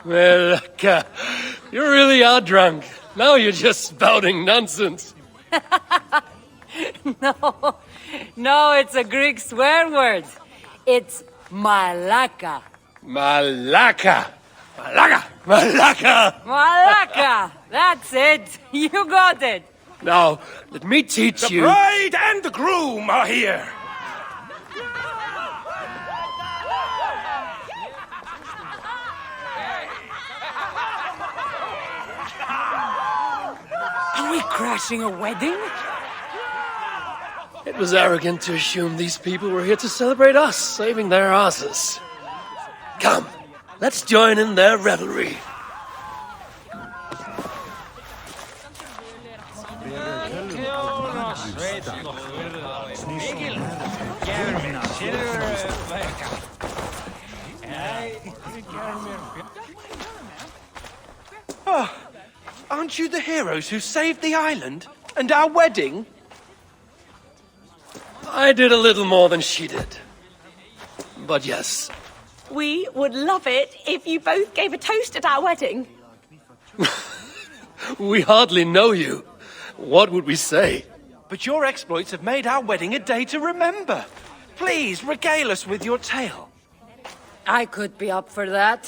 Well, you really are drunk. Now you're just spouting nonsense. No, it's a Greek swear word. It's malaka. Malaka! Malaka! Malaka! Malaka! That's it. You got it. Now, let me teach you. The bride and the groom are here. Are we crashing a wedding? It was arrogant to assume these people were here to celebrate us saving their asses. Come, let's join in their revelry. Oh, aren't you the heroes who saved the island and our wedding? I did a little more than she did. But yes. We would love it if you both gave a toast at our wedding. We hardly know you. What would we say? But your exploits have made our wedding a day to remember. Please, regale us with your tale. I could be up for that.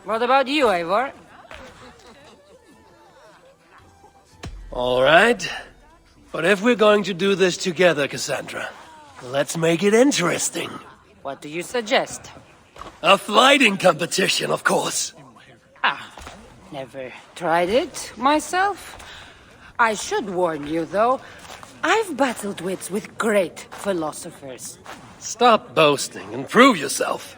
What about you, Eivor? All right. But if we're going to do this together, Cassandra, let's make it interesting. What do you suggest? A fighting competition, of course. Never tried it myself. I should warn you, though. I've battled wits with great philosophers. Stop boasting and prove yourself.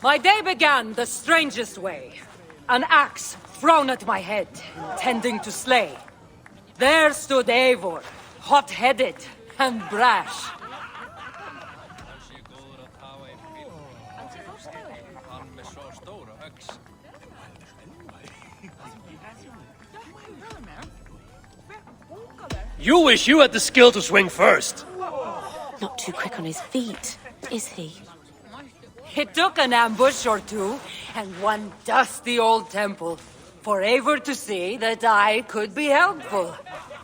My day began the strangest way. An axe thrown at my head, intending to slay. There stood Eivor, hot-headed and brash. You wish you had the skill to swing first. Not too quick on his feet, is he? It took an ambush or two, and one dusty old temple, for Eivor to see that I could be helpful.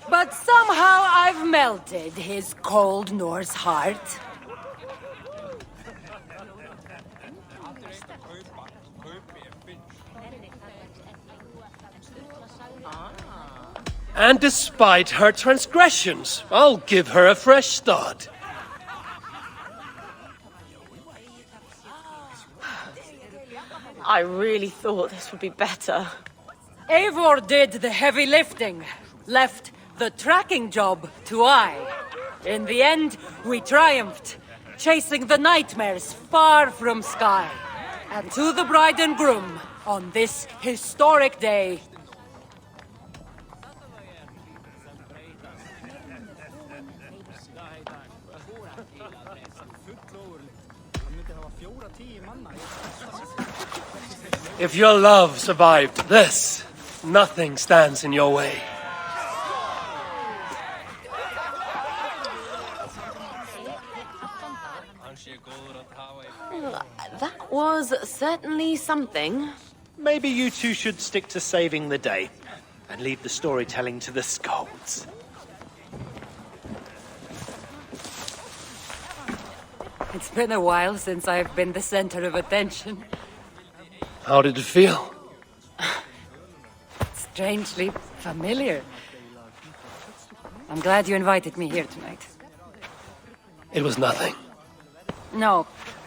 But somehow I've melted his cold Norse heart. And despite her transgressions, I'll give her a fresh start. I really thought this would be better. Eivor did the heavy lifting, left the tracking job to I. In the end, we triumphed, chasing the nightmares far from Sky. And to the bride and groom, on this historic day, If your love survived this, nothing stands in your way. That was certainly something. Maybe you two should stick to saving the day and leave the storytelling to the scolds. it's been a while since I've been the center of attention. How did it feel? Strangely familiar. I'm glad you invited me here tonight. It was nothing. No,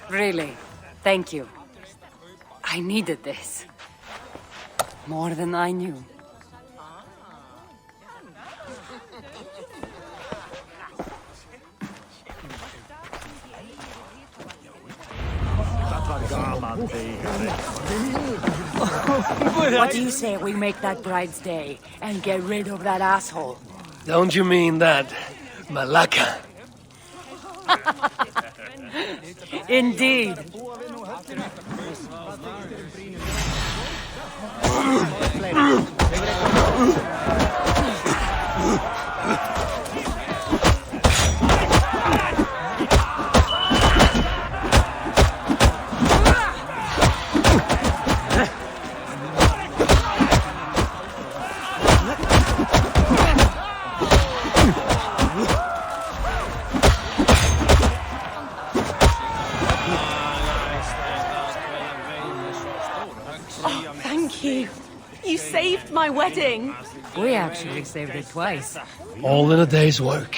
really. Thank you. I needed this. More than I knew. What do you say we make that bride's day and get rid of that asshole? Don't you mean that Malaka? Indeed. Thank you. You saved my wedding. We actually saved it twice. All in a day's work.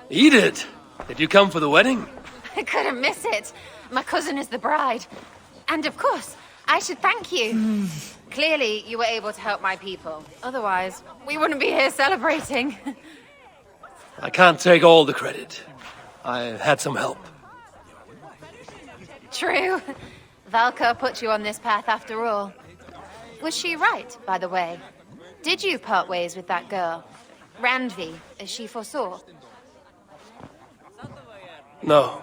Edith! Did you come for the wedding? I couldn't miss it. My cousin is the bride. And of course, I should thank you. Clearly, you were able to help my people. Otherwise, we wouldn't be here celebrating. I can't take all the credit. I had some help. True. Valka put you on this path after all. Was she right, by the way? Did you part ways with that girl? Randvi, as she foresaw? No.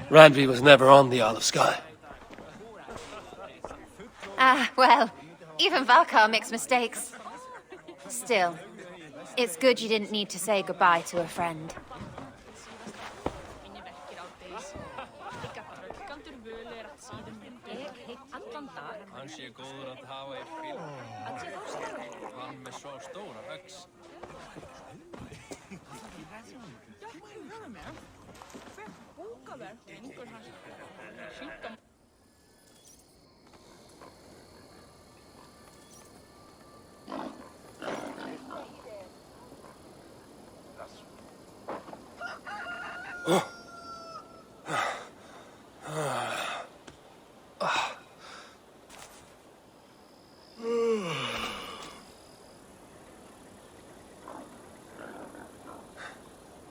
Randvi was never on the Isle of Skye. Ah, well, even Valka makes mistakes. Still, it's good you didn't need to say goodbye to a friend. Hann sé góður að hafa í frílandi. Hann með svo stóra öx.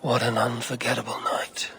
What an unforgettable night.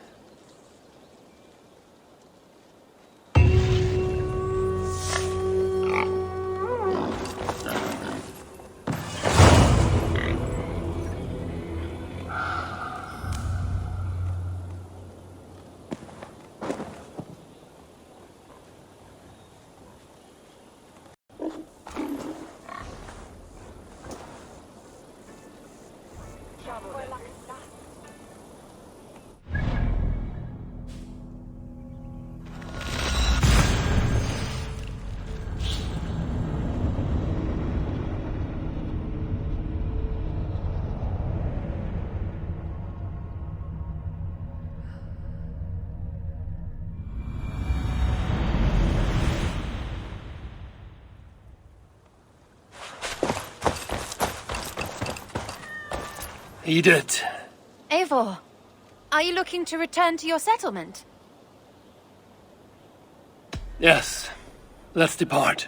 Edith. Eivor, are you looking to return to your settlement? Yes. Let's depart.